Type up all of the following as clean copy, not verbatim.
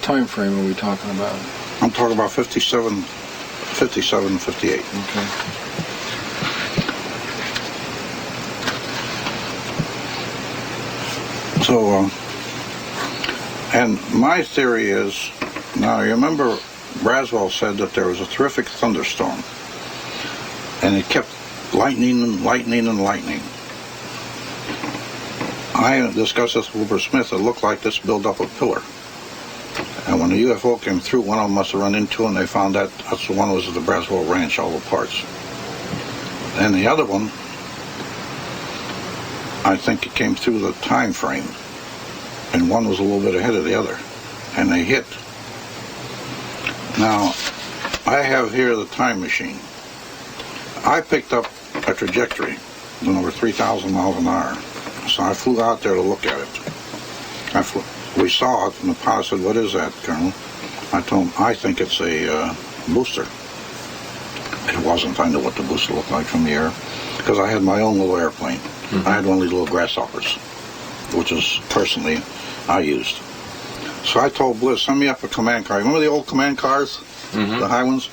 time frame are we talking about? I'm talking about 57, 58. Okay. So, and my theory is, now you remember Roswell said that there was a terrific thunderstorm, and it kept lightning and lightning and lightning. I discussed this with Wilbur Smith. It looked like this built up a pillar. And when the UFO came through, one of them must have run into it, and they found that that's the one was at the Roswell Ranch, all the parts. And the other one, I think it came through the time frame, and one was a little bit ahead of the other, and they hit. Now, I have here the time machine. I picked up a trajectory going over 3,000 miles an hour. So I flew out there to look at it. We saw it, and the pilot said, "What is that, Colonel?" I told him, "I think it's a booster." It wasn't. I knew what the booster looked like from the air, because I had my own little airplane. I had one of these little grasshoppers, which is personally I used. So I told Bliss, "Send me up a command car." Remember the old command cars, the high ones?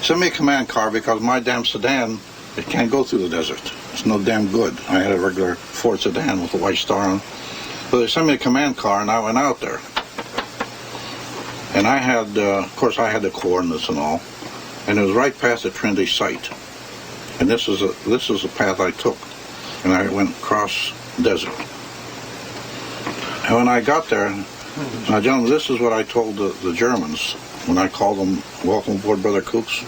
Send me a command car, because my damn sedan, it can't go through the desert. It's no damn good. I had a regular Ford sedan with a white star on. So they sent me a command car, and I went out there. And I had, of course, I had the coordinates and all, and it was right past the Trinity site. And this is the path I took, and I went across the desert. And when I got there, now, gentlemen, this is what I told the Germans when I called them, "Welcome aboard, Brother Kooks."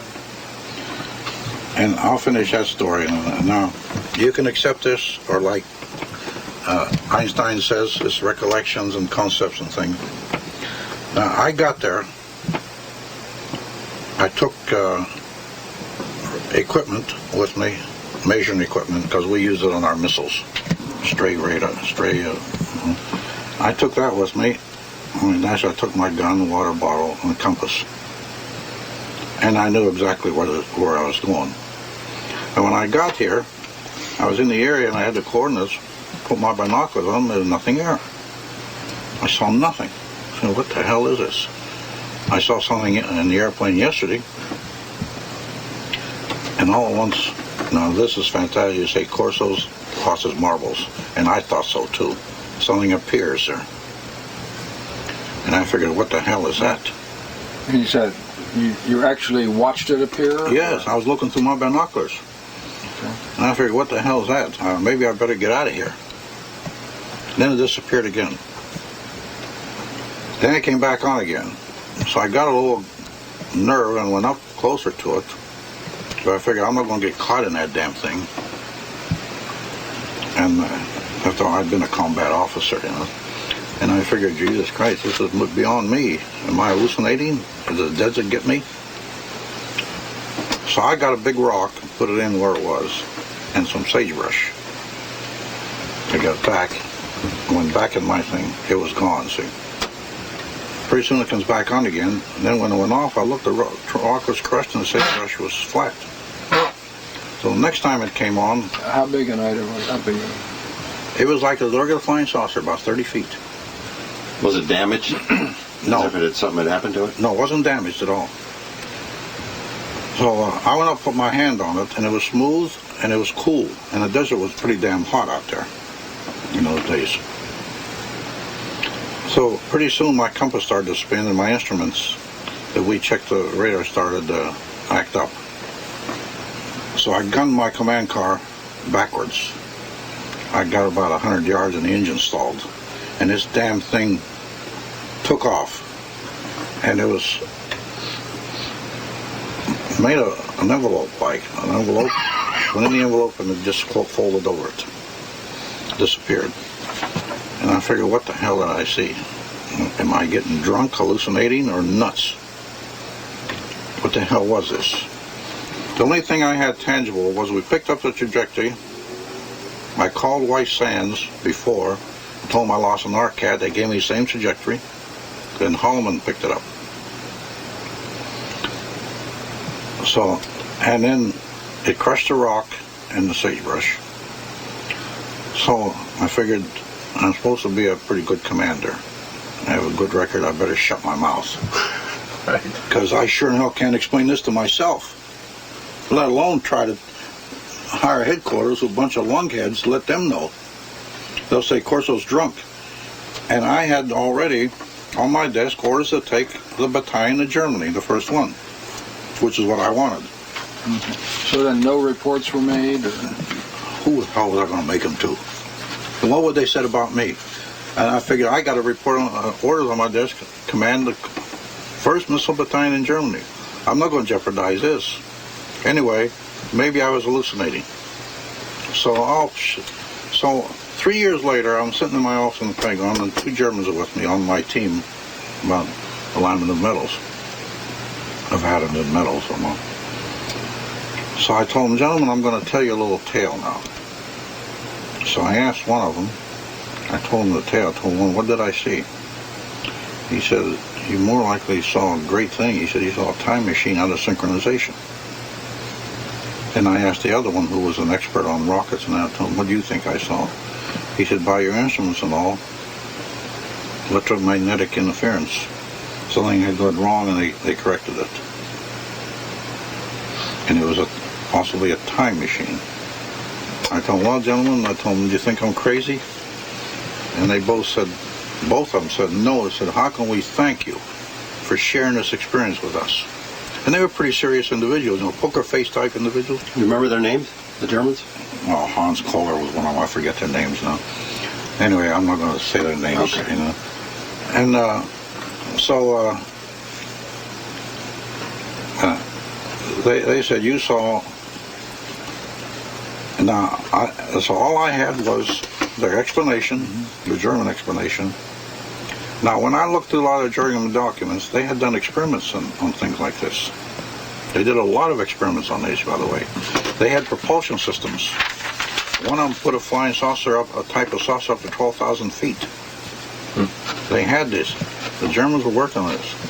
And I'll finish that story. Now, you can accept this, or like Einstein says, it's recollections and concepts and things. Now, I got there. I took equipment with me, measuring equipment, because we use it on our missiles. Stray radar, I took that with me. I took my gun, water bottle, and a compass. And I knew exactly where I was going. And when I got here, I was in the area and I had the coordinates, put my binoculars on, there was nothing there. I saw nothing. I said, "What the hell is this?" I saw something in the airplane yesterday, and all at once, now this is fantastic, you say Corso's crosses marbles, and I thought so too. Something appears there. And I figured, what the hell is that? And you said, you actually watched it appear? Yes, I was looking through my binoculars. Okay. And I figured, what the hell is that? Maybe I better get out of here. Then it disappeared again. Then it came back on again. So I got a little nerve and went up closer to it. So I figured, I'm not going to get caught in that damn thing. And after all, I'd been a combat officer, you know. And I figured, Jesus Christ, this is beyond me. Am I hallucinating? Did the desert get me? So I got a big rock and put it in where it was, and some sagebrush. I got it back, went back in my thing. It was gone, see. Pretty soon it comes back on again, and then when it went off, I looked, the rock was crushed and the sagebrush was flat. So the next time it came on... How big an item was it? How big? It was like a regular flying saucer, about 30 feet. Was it damaged? No. As if something had happened to it? No, it wasn't damaged at all. So I went up and put my hand on it, and it was smooth, and it was cool. And the desert was pretty damn hot out there in those days. So pretty soon my compass started to spin, and my instruments that we checked the radar started to act up. So I gunned my command car backwards. I got about 100 yards and the engine stalled. And this damn thing took off. And it was made an envelope, like an envelope, went in the envelope and it just folded over it. Disappeared. And I figured, what the hell did I see? Am I getting drunk, hallucinating, or nuts? What the hell was this? The only thing I had tangible was we picked up the trajectory. I called White Sands before, told them I lost an ARCAD. They gave me the same trajectory. Then Holloman picked it up. So, and then it crushed the rock and the sagebrush. So I figured I'm supposed to be a pretty good commander. I have a good record, I better shut my mouth. Right. Because I sure in hell can't explain this to myself, let alone try to hire headquarters with a bunch of lunkheads to let them know. They'll say Corso's drunk. And I had already on my desk orders to take the battalion to Germany, the first one, which is what I wanted. So then no reports were made? Or? Who the hell was I going to make them to? And what would they said about me? And I figured I got to report orders on my desk, command the 1st Missile Battalion in Germany. I'm not going to jeopardize this. Anyway, maybe I was hallucinating. So 3 years later, I'm sitting in my office in the Pentagon, and 2 Germans are with me on my team about alignment of metals, of additive metals. So I told them, gentlemen, I'm going to tell you a little tale now. So I asked one of them, I told him the tale, I told one, what did I see? He said, you more likely saw a great thing. He said, he saw a time machine out of synchronization. And I asked the other one, who was an expert on rockets, and I told him, what do you think I saw? He said, by your instruments and all, electromagnetic interference. Something had gone wrong, and they corrected it. And it was possibly a time machine. I told them, well, gentlemen, I told them, do you think I'm crazy? And they both of them said, no. They said, how can we thank you for sharing this experience with us? And they were pretty serious individuals, poker face type individuals. You remember their names, the Germans? Well, Hans Kohler was one of them. I forget their names now. Anyway, I'm not going to say their names, Okay. And so they said, you saw. Now, so all I had was their explanation, the German explanation. Now, when I looked through a lot of German documents, they had done experiments on things like this. They did a lot of experiments on these, by the way. They had propulsion systems. One of them put a flying saucer up, a type of saucer up to 12,000 feet. They had this. The Germans were working on this.